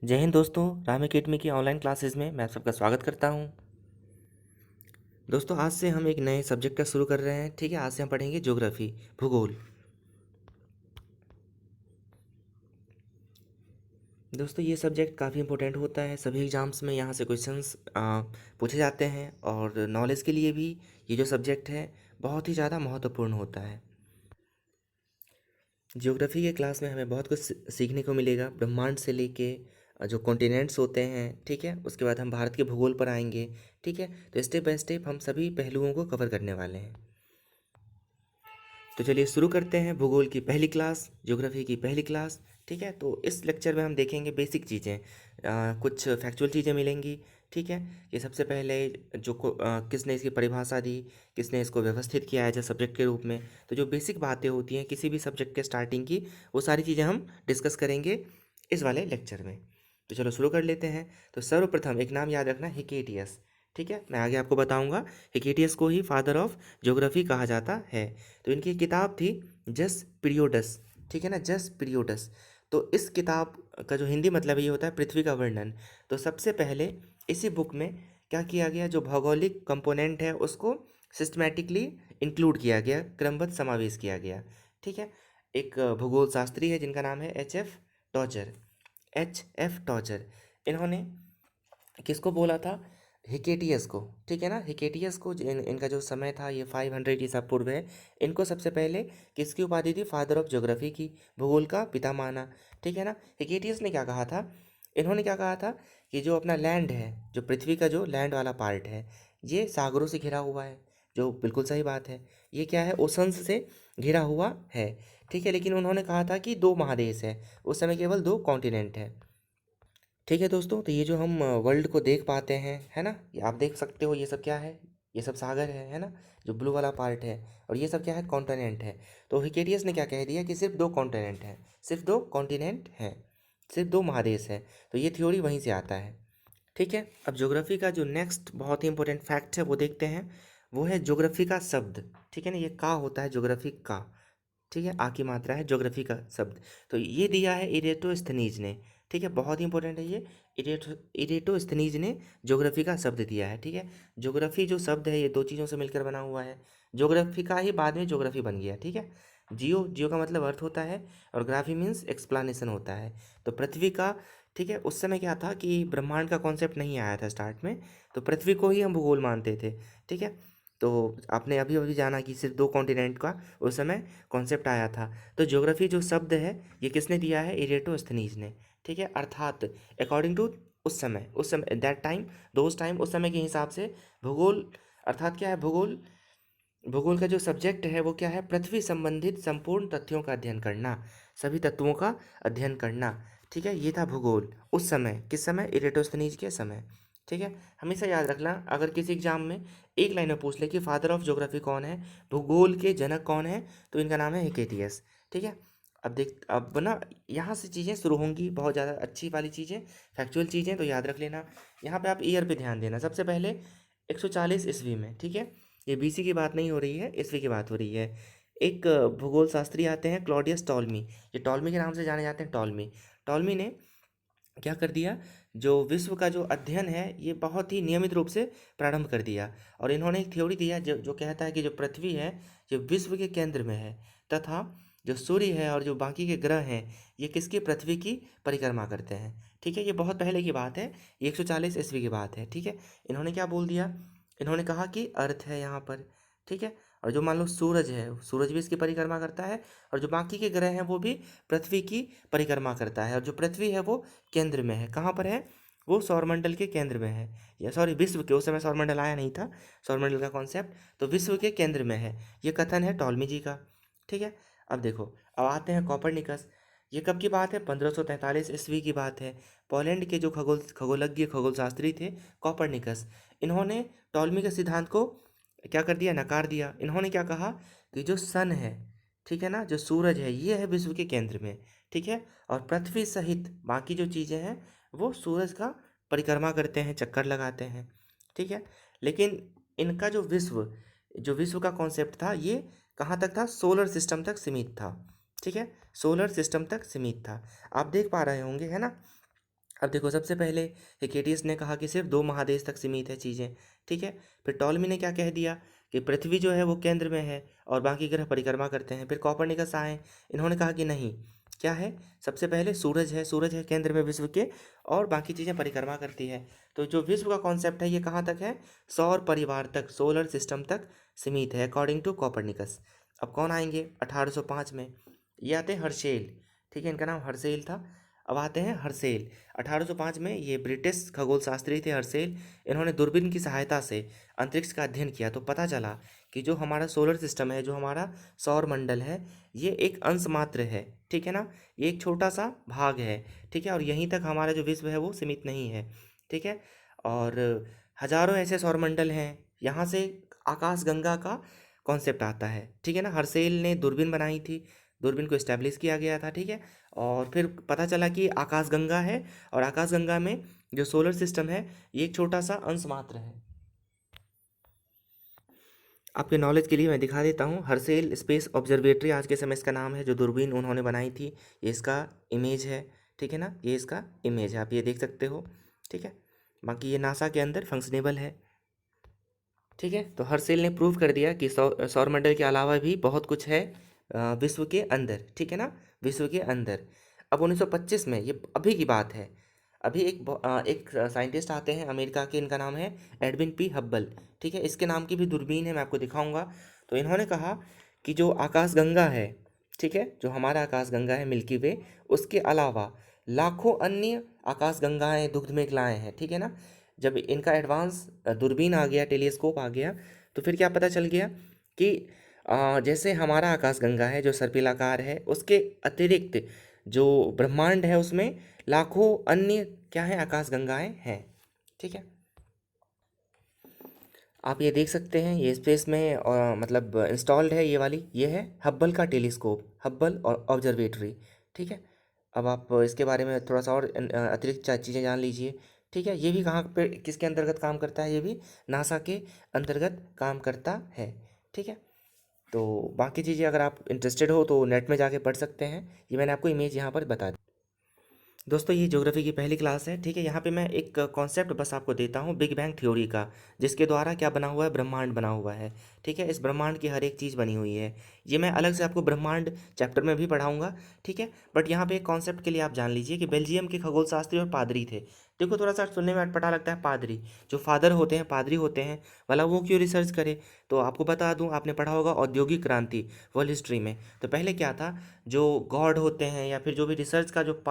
जय हिंद दोस्तों। राम अकेडमी की ऑनलाइन क्लासेस में मैं आप सबका स्वागत करता हूं। दोस्तों आज से हम एक नए सब्जेक्ट का शुरू कर रहे हैं। ठीक है, आज से हम पढ़ेंगे ज्योग्राफी, भूगोल। दोस्तों ये सब्जेक्ट काफ़ी इंपॉर्टेंट होता है, सभी एग्जाम्स में यहाँ से क्वेश्चंस पूछे जाते हैं और नॉलेज के लिए भी ये जो सब्जेक्ट है बहुत ही ज़्यादा महत्वपूर्ण होता है। ज्योग्राफी के क्लास में हमें बहुत कुछ सीखने को मिलेगा, ब्रह्मांड से लेके जो कॉन्टिनेंट्स होते हैं। ठीक है, उसके बाद हम भारत के भूगोल पर आएंगे। ठीक है, तो स्टेप बाय स्टेप हम सभी पहलुओं को कवर करने वाले हैं। तो चलिए शुरू करते हैं भूगोल की पहली क्लास, ज्योग्राफी की पहली क्लास। ठीक है, तो इस लेक्चर में हम देखेंगे बेसिक चीज़ें, कुछ फैक्चुअल चीज़ें मिलेंगी। ठीक है, ये सबसे पहले किसने इसकी परिभाषा दी, किसने इसको व्यवस्थित किया है एज सब्जेक्ट के रूप में। तो जो बेसिक बातें होती हैं किसी भी सब्जेक्ट के स्टार्टिंग की, वो सारी चीज़ें हम डिस्कस करेंगे इस वाले लेक्चर में। तो चलो शुरू कर लेते हैं। तो सर्वप्रथम एक नाम याद रखना, हिकेटियस। ठीक है, मैं आगे आपको बताऊंगा। हिकेटियस को ही फादर ऑफ ज्योग्राफी कहा जाता है। तो इनकी किताब थी जस पीरियोडस। ठीक है ना, जस पीरियोडस। तो इस किताब का जो हिंदी मतलब ये होता है पृथ्वी का वर्णन। तो सबसे पहले इसी बुक में क्या किया गया, जो भौगोलिक कंपोनेंट है उसको सिस्टमैटिकली इंक्लूड किया गया, क्रमबद्ध समावेश किया गया। ठीक है, एक भूगोल शास्त्री है जिनका नाम है H.F. टॉचर। H.F. टॉचर। इन्होंने किसको बोला था? हिकेटियस को। ठीक है ना, हिकेटियस को इनका जो समय था ये 500 ईसा पूर्व है। इनको सबसे पहले किसकी उपाधि थी? फादर ऑफ ज्योग्राफी की, भूगोल का पिता माना। ठीक है ना, हिकेटियस ने क्या कहा था? इन्होंने क्या कहा था कि जो अपना लैंड है, जो पृथ्वी का जो लैंड वाला पार्ट है, ये सागरों से घिरा हुआ है। जो बिल्कुल सही बात है, ये क्या है? ओशंस से घिरा हुआ है। ठीक है, लेकिन उन्होंने कहा था कि दो महादेश है, उस समय केवल दो कॉन्टिनेंट है। ठीक है दोस्तों, तो ये जो हम वर्ल्ड को देख पाते हैं, है ना, ये आप देख सकते हो, ये सब क्या है? ये सब सागर है ना, जो ब्लू वाला पार्ट है। और ये सब क्या है? कॉन्टिनेंट है। तो हिकेटियस ने क्या कह दिया कि सिर्फ दो कॉन्टिनेंट हैं, सिर्फ दो कॉन्टिनेंट हैं, सिर्फ दो महादेश हैं। तो ये थ्योरी वहीं से आता है। ठीक है, अब ज्योग्राफी का जो नेक्स्ट बहुत ही इंपॉर्टेंट फैक्ट है वो देखते हैं। वो है ज्योग्राफी का शब्द। ठीक है ना, ये का होता है ज्योग्राफी का। ठीक है, आ की मात्रा है ज्योग्राफी का शब्द। तो ये दिया है इरेटोस्थनीज ने। ठीक है, बहुत ही इंपॉर्टेंट है ये। इरेटोस्थनीज ने ज्योग्राफी का शब्द दिया है। ठीक है, ज्योग्राफी जो शब्द है ये दो चीज़ों से मिलकर बना हुआ है। ज्योग्राफी का ही बाद में ज्योग्राफी बन गया। ठीक है, जियो जियो का मतलब अर्थ होता है और ग्राफी मीन्स एक्सप्लानेशन होता है। तो पृथ्वी का, ठीक है, उस समय क्या था कि ब्रह्मांड का कॉन्सेप्ट नहीं आया था स्टार्ट में, तो पृथ्वी को ही हम भूगोल मानते थे। ठीक है, तो आपने अभी अभी जाना कि सिर्फ दो कॉन्टिनेंट का उस समय कॉन्सेप्ट आया था। तो ज्योग्राफी जो शब्द है ये किसने दिया है? इरेटोस्थनीज ने। ठीक है, अर्थात अकॉर्डिंग टू उस समय दैट टाइम, दोज टाइम, उस समय के हिसाब से भूगोल अर्थात क्या है? भूगोल, भूगोल का जो सब्जेक्ट है वो क्या है? पृथ्वी संबंधित संपूर्ण तथ्यों का अध्ययन करना, सभी तत्वों का अध्ययन करना। ठीक है, ये था भूगोल उस समय। किस समय? इरेटोस्थनीज के समय। ठीक है, हमेशा याद रखना, अगर किसी एग्जाम में एक लाइन में पूछ ले कि फादर ऑफ ज्योग्राफी कौन है, भूगोल के जनक कौन है, तो इनका नाम है हिकेटियस। ठीक है, अब ना यहाँ से चीज़ें शुरू होंगी, बहुत ज़्यादा अच्छी वाली चीज़ें, फैक्चुअल चीज़ें, तो याद रख लेना। यहाँ पे आप ईयर पे ध्यान देना। सबसे पहले 140 ईस्वी में। ठीक है, ये बीसी की बात नहीं हो रही है, ईस्वी की बात हो रही है। एक भूगोल शास्त्री आते हैं क्लॉडियस टॉलमी। ये टॉलमी के नाम से जाने जाते हैं, टॉलमी। टॉलमी ने क्या कर दिया? जो विश्व का जो अध्ययन है ये बहुत ही नियमित रूप से प्रारंभ कर दिया। और इन्होंने एक थ्योरी दिया जो जो कहता है कि जो पृथ्वी है ये विश्व के केंद्र में है, तथा जो सूर्य है और जो बाकी के ग्रह हैं ये किसकी? पृथ्वी की परिक्रमा करते हैं। ठीक है, ये बहुत पहले की बात है, ये 140 ईस्वी की बात है। ठीक है, इन्होंने क्या बोल दिया? इन्होंने कहा कि अर्थ है यहाँ पर। ठीक है, और जो मान लो सूरज है, सूरज भी इसकी परिक्रमा करता है, और जो बाकी के ग्रह हैं वो भी पृथ्वी की परिक्रमा करता है। और जो पृथ्वी है वो केंद्र में है। कहाँ पर है? वो सौरमंडल के केंद्र में है, या सॉरी विश्व के, उस समय सौरमंडल आया नहीं था, सौरमंडल का कॉन्सेप्ट, तो विश्व के केंद्र में है। ये कथन है टॉलमी जी का। ठीक है, अब देखो, अब आते हैं कॉपरनिकस। ये कब की बात है? 1543 ईस्वी की बात है। पोलैंड के जो खगोलज्ञ, खगोल शास्त्री थे कॉपरनिकस, इन्होंने टॉलमी के सिद्धांत को क्या कर दिया? नकार दिया। इन्होंने क्या कहा कि जो सन है, ठीक है ना, जो सूरज है ये है विश्व के केंद्र में। ठीक है, और पृथ्वी सहित बाकी जो चीज़ें हैं वो सूरज का परिक्रमा करते हैं, चक्कर लगाते हैं। ठीक है, लेकिन इनका जो विश्व का कॉन्सेप्ट था ये कहाँ तक था? सोलर सिस्टम तक सीमित था। ठीक है, सोलर सिस्टम तक सीमित था। आप देख पा रहे होंगे, है ना, अब देखो सबसे पहले हिकेटियस ने कहा कि सिर्फ 2 महादेश तक सीमित है चीज़ें, ठीक है। फिर टॉलमी ने क्या कह दिया कि पृथ्वी जो है वो केंद्र में है और बाकी ग्रह परिक्रमा करते हैं। फिर कॉपरनिकस आए, इन्होंने कहा कि नहीं, क्या है, सबसे पहले सूरज है केंद्र में विश्व के, और बाकी चीज़ें परिक्रमा करती है। तो जो विश्व का कॉन्सेप्ट है ये कहाँ तक है, सौर परिवार तक, सोलर सिस्टम तक सीमित है अकॉर्डिंग टू कॉपरनिकस। अब कौन आएंगे 1805 में, ये आते हैं हर्शेल, ठीक है, इनका नाम हर्शेल था। अब आते हैं हर्शेल 1805 में, ये ब्रिटिश खगोल शास्त्री थे हर्शेल। इन्होंने दूरबीन की सहायता से अंतरिक्ष का अध्ययन किया तो पता चला कि जो हमारा सोलर सिस्टम है, जो हमारा सौर मंडल है, ये एक अंश मात्र है, ठीक है ना, ये एक छोटा सा भाग है, ठीक है, और यहीं तक हमारा जो विश्व है वो सीमित नहीं है, ठीक है। और हजारों ऐसे सौरमंडल हैं, यहाँ से आकाशगंगा का कॉन्सेप्ट आता है, ठीक है ना। हर्शेल ने दूरबीन बनाई थी, दूरबीन को इस्टेब्लिश किया गया था, ठीक है। और फिर पता चला कि आकाशगंगा है, और आकाशगंगा में जो सोलर सिस्टम है ये एक छोटा सा अंश मात्र है। आपके नॉलेज के लिए मैं दिखा देता हूँ, हर्शेल स्पेस ऑब्जर्वेटरी आज के समय इसका नाम है, जो दूरबीन उन्होंने बनाई थी, ये इसका इमेज है, ठीक है ना, ये इसका इमेज है, आप ये देख सकते हो, ठीक है। बाकी ये नासा के अंदर फंक्शनेबल है, ठीक है। तो हर्शेल ने प्रूव कर दिया कि सौरमंडल के अलावा भी बहुत कुछ है विश्व के अंदर, ठीक है ना, विश्व के अंदर। अब 1925 में, ये अभी की बात है, अभी एक साइंटिस्ट आते हैं अमेरिका के, इनका नाम है एडविन पी हब्बल, ठीक है। इसके नाम की भी दूरबीन है, मैं आपको दिखाऊंगा। तो इन्होंने कहा कि जो आकाशगंगा है, ठीक है, जो हमारा आकाशगंगा है मिल्की वे, उसके अलावा लाखों अन्य आकाशगंगाएं दुग्धमेखलाएं हैं, ठीक है ना। जब इनका एडवांस दूरबीन आ गया, टेलीस्कोप आ गया, तो फिर क्या पता चल गया कि जैसे हमारा आकाशगंगा है जो सर्पिलाकार है, उसके अतिरिक्त जो ब्रह्मांड है उसमें लाखों अन्य क्या है, आकाशगंगाएं हैं, ठीक है। आप ये देख सकते हैं, ये स्पेस में मतलब इंस्टॉल्ड है, ये वाली, ये है हब्बल का टेलीस्कोप, हब्बल और ऑब्जर्वेटरी, ठीक है। अब आप इसके बारे में थोड़ा सा और अतिरिक्त चीज़ें जान लीजिए, ठीक है। ये भी कहाँ पे किसके अंतर्गत काम करता है, ये भी नासा के अंतर्गत काम करता है, ठीक है। तो बाकी चीज़ें अगर आप इंटरेस्टेड हो तो नेट में जाके पढ़ सकते हैं, ये मैंने आपको इमेज यहाँ पर बता दी। दोस्तों ये ज्योग्राफी की पहली क्लास है, ठीक है। यहाँ पे मैं एक कॉन्सेप्ट बस आपको देता हूँ बिग बैंग थ्योरी का, जिसके द्वारा क्या बना हुआ है, ब्रह्मांड बना हुआ है, ठीक है। इस ब्रह्मांड की हर एक चीज़ बनी हुई है, ये मैं अलग से आपको ब्रह्मांड चैप्टर में भी पढ़ाऊंगा, ठीक है। बट यहाँ पे एक कॉन्सेप्ट के लिए आप जान लीजिए कि बेल्जियम के खगोल शास्त्री और पादरी थे। देखो थोड़ा सा सुनने में अटपटा लगता है, पादरी, जो फादर होते हैं पादरी होते हैं, भला वो क्यों रिसर्च करे। तो आपको बता दूं, आपने पढ़ा होगा औद्योगिक क्रांति वर्ल्ड हिस्ट्री में, तो पहले क्या था, जो गॉड होते हैं या फिर जो भी रिसर्च का जो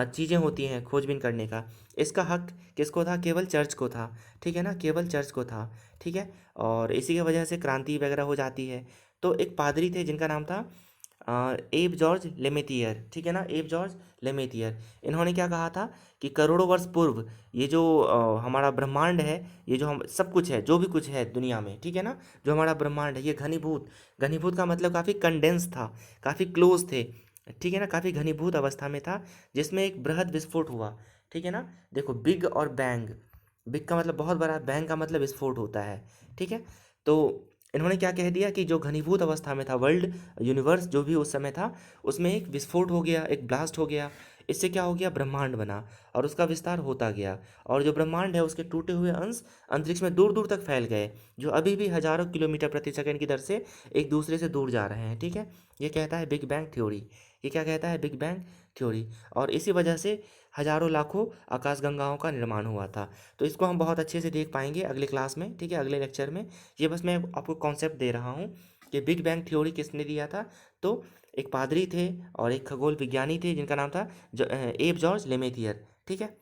चीज़ें होती हैं खोजबीन करने का, इसका हक किसको था, केवल चर्च को था, ठीक है ना, केवल चर्च को था, ठीक है। और इसी की वजह से क्रांति वगैरह हो जाती है। तो एक पादरी थे जिनका नाम था एब जॉर्ज लेमेथियर, ठीक है ना, एब जॉर्ज लेमेथियर। इन्होंने क्या कहा था कि करोड़ों वर्ष पूर्व ये जो हमारा ब्रह्मांड है, ये जो हम सब कुछ है, जो भी कुछ है दुनिया में, ठीक है ना, जो हमारा ब्रह्मांड है, ये घनीभूत, घनीभूत का मतलब काफ़ी कंडेंस था, काफ़ी क्लोज थे, ठीक है ना, काफ़ी घनीभूत अवस्था में था, जिसमें एक बृहद विस्फोट हुआ, ठीक है ना। देखो बिग और बैंग, बिग का मतलब बहुत बड़ा, बैंग का मतलब विस्फोट होता है, ठीक है। तो इन्होंने क्या कह दिया कि जो घनीभूत अवस्था में था वर्ल्ड, यूनिवर्स जो भी उस समय था, उसमें एक विस्फोट हो गया, एक ब्लास्ट हो गया, इससे क्या हो गया, ब्रह्मांड बना, और उसका विस्तार होता गया, और जो ब्रह्मांड है उसके टूटे हुए अंश अंतरिक्ष में दूर दूर तक फैल गए, जो अभी भी हजारों किलोमीटर प्रति सेकंड की दर से एक दूसरे से दूर जा रहे हैं, ठीक है। ये कहता है बिग बैंग थ्योरी, ये क्या कहता है, बिग बैंग थ्योरी। और इसी वजह से हजारों लाखों आकाशगंगाओं का निर्माण हुआ था। तो इसको हम बहुत अच्छे से देख पाएंगे अगले क्लास में, ठीक है, अगले लेक्चर में। ये बस मैं आपको कॉन्सेप्ट दे रहा हूँ कि बिग बैंग थ्योरी किसने दिया था। तो एक पादरी थे और एक खगोल विज्ञानी थे जिनका नाम था एब जॉर्ज लेमेथियर, ठीक है।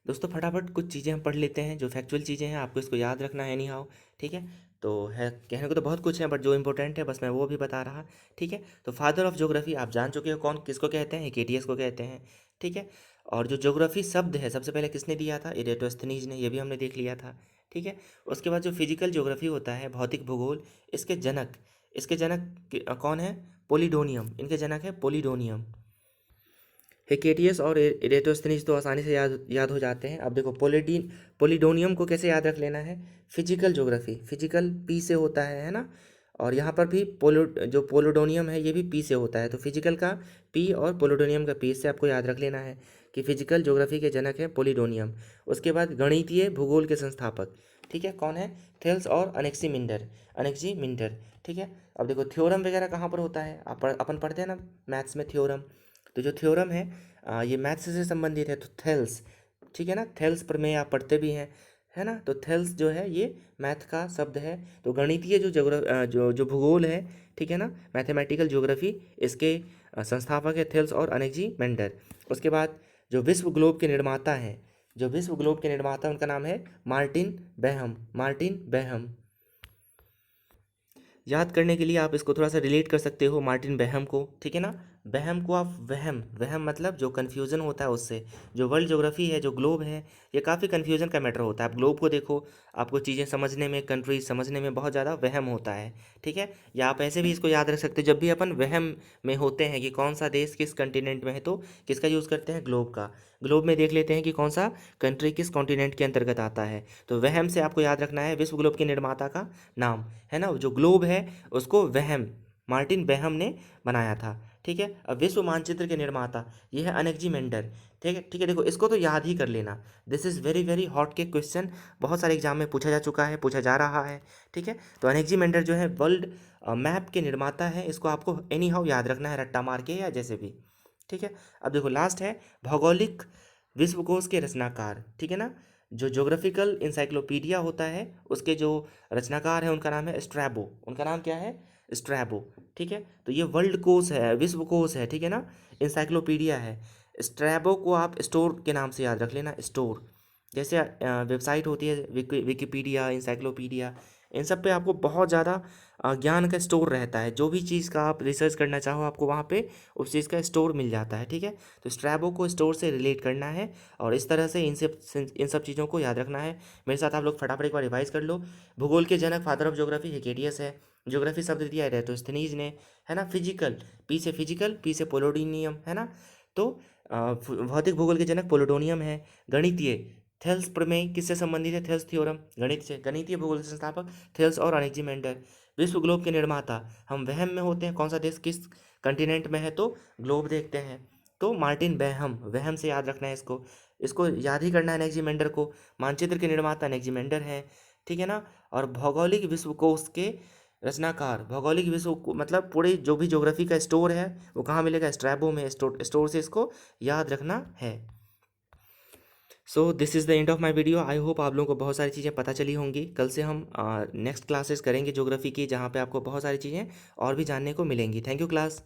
दोस्तों फटाफट कुछ चीज़ें हम पढ़ लेते हैं, जो फैक्चुअल चीज़ें हैं, आपको इसको याद रखना है, एनी हाउ, ठीक है। तो है, कहने को तो बहुत कुछ है, बट जो इंपॉर्टेंट है बस मैं वो भी बता रहा, ठीक है। तो फादर ऑफ ज्योग्राफी आप जान चुके हो कौन किसको कहते हैं, हिकेटियस को कहते हैं, ठीक है। और जो ज्योग्राफी शब्द है सबसे पहले किसने दिया था, इरेटोस्थनीज ने, ये भी हमने देख लिया था, ठीक है। उसके बाद जो फिजिकल ज्योग्राफी होता है, भौतिक भूगोल, इसके जनक कौन है, पोलिडोनियम, इनके जनक है पोलिडोनियम। हेकेटियस और इरेटोस्थनीज तो आसानी से याद याद हो जाते हैं। अब देखो पोलिडोनियम को कैसे याद रख लेना है, फिजिकल ज्योग्राफी, फिजिकल पी से होता है ना। और यहाँ पर भी जो पोलोडोनियम है ये भी पी से होता है, तो फिजिकल का पी और पोलोडोनियम का पी, से आपको याद रख लेना है कि फिजिकल ज्योग्राफी के जनक है पोलिडोनियम। उसके बाद गणितीय भूगोल के संस्थापक, ठीक है, कौन है? थेल्स और अनेक्सीमिंडर, ठीक है। अब देखो थ्योरम वगैरह कहाँ पर होता है, अपन पढ़ते हैं ना मैथ्स में थ्योरम। तो जो थ्योरम है ये मैथ्स से संबंधित है, तो थेल्स, ठीक है ना, थेल्स प्रमेय आप पढ़ते भी हैं, है ना। तो थेल्स जो है ये मैथ का शब्द है। तो गणितीय जो भूगोल है, ठीक है ना, मैथमेटिकल ज्योग्राफी, इसके संस्थापक है थेल्स और अनेक्सीमेंडर। उसके बाद जो विश्व ग्लोब के निर्माता हैं, जो विश्व ग्लोब के निर्माता उनका नाम है मार्टिन बेहम। याद करने के लिए आप इसको थोड़ा सा रिलेट कर सकते हो मार्टिन बेहम को, ठीक है ना। बेहम को आप वहम वहम मतलब जो कन्फ्यूज़न होता है उससे, जो वर्ल्ड ज्योग्राफी है, जो ग्लोब है, ये काफ़ी कन्फ्यूज़न का मैटर होता है। आप ग्लोब को देखो, आपको चीज़ें समझने में, कंट्रीज समझने में बहुत ज़्यादा वहम होता है, ठीक है। या आप ऐसे भी इसको याद रख सकते हो, जब भी अपन वहम में होते हैं कि कौन सा देश किस कंटिनेंट में है, तो किसका यूज़ करते हैं? ग्लोब का। ग्लोब में देख लेते हैं कि कौन सा कंट्री किस कॉन्टिनेंट के अंतर्गत आता है। तो वहम से आपको याद रखना है विश्व ग्लोब के निर्माता का नाम, है ना। जो ग्लोब है उसको वहम, मार्टिन बेहम ने बनाया था, ठीक है। अब विश्व मानचित्र के निर्माता ये है अनेक्जीमेंडर, ठीक है, ठीक है। देखो इसको तो याद ही कर लेना, this is very very hot के क्वेश्चन, बहुत सारे एग्जाम में पूछा जा चुका है, पूछा जा रहा है, ठीक है। तो अनेक्जीमेंडर जो है वर्ल्ड मैप के निर्माता है, इसको आपको एनी हाउ याद रखना है, रट्टा मार के या जैसे भी, ठीक है। अब देखो लास्ट है भौगोलिक विश्वकोश के रचनाकार, ठीक है ना। जो ज्योग्राफिकल इंसाइक्लोपीडिया होता है उसके जो रचनाकार है उनका नाम है स्ट्रैबो, उनका नाम क्या है? स्ट्रैबो, ठीक है। तो ये वर्ल्ड कोश है, विश्व कोश है, ठीक है ना, इंसाइक्लोपीडिया है। स्ट्रैबो को आप स्टोर के नाम से याद रख लेना, स्टोर। जैसे वेबसाइट होती है विकिपीडिया, इंसाइक्लोपीडिया, इन सब पे आपको बहुत ज़्यादा ज्ञान का स्टोर रहता है। जो भी चीज़ का आप रिसर्च करना चाहो आपको वहाँ पे उस चीज़ का स्टोर मिल जाता है, ठीक है। तो स्ट्रैबो को स्टोर से रिलेट करना है और इस तरह से इन सब चीज़ों को याद रखना है। मेरे साथ आप लोग फटाफट एक बार रिवाइज कर लो। भूगोल के जनक, फादर ऑफ ज्योग्राफी, हेकेटियस है। ज्योग्राफी शब्द दिया है एराटोस्थेनीज ने, है ना। फिजिकल, पी से पोलोडिनियम, है ना। तो भौतिक भूगोल के जनक पोलोडोनियम है। गणितीय, थेल्स प्रमेय किससे संबंधित है? थेल्स थ्योरम, गणित से। गणितीय भूगोल के संस्थापक थेल्स और अनेक्जीमेंडर। विश्व ग्लोब के निर्माता, हम वहम में होते हैं कौन सा देश किस कंटिनेंट में है, तो ग्लोब देखते हैं, तो मार्टिन बेहम, वहम से याद रखना है इसको, इसको याद ही करना है अनेक्जीमेंडर को। मानचित्र के निर्माता अनेक्जीमेंडर है, ठीक है ना। और भौगोलिक विश्वकोश के रचनाकार, भौगोलिक मतलब पूरे जो भी ज्योग्राफी का स्टोर है वो कहाँ मिलेगा? स्ट्रैबो में। स्टोर से इसको याद रखना है। So this is the end of my video. I hope आप लोगों को बहुत सारी चीज़ें पता चली होंगी। कल से हम नेक्स्ट क्लासेस करेंगे ज्योग्राफी की, जहाँ पे आपको बहुत सारी चीज़ें और भी जानने को मिलेंगी। Thank you class.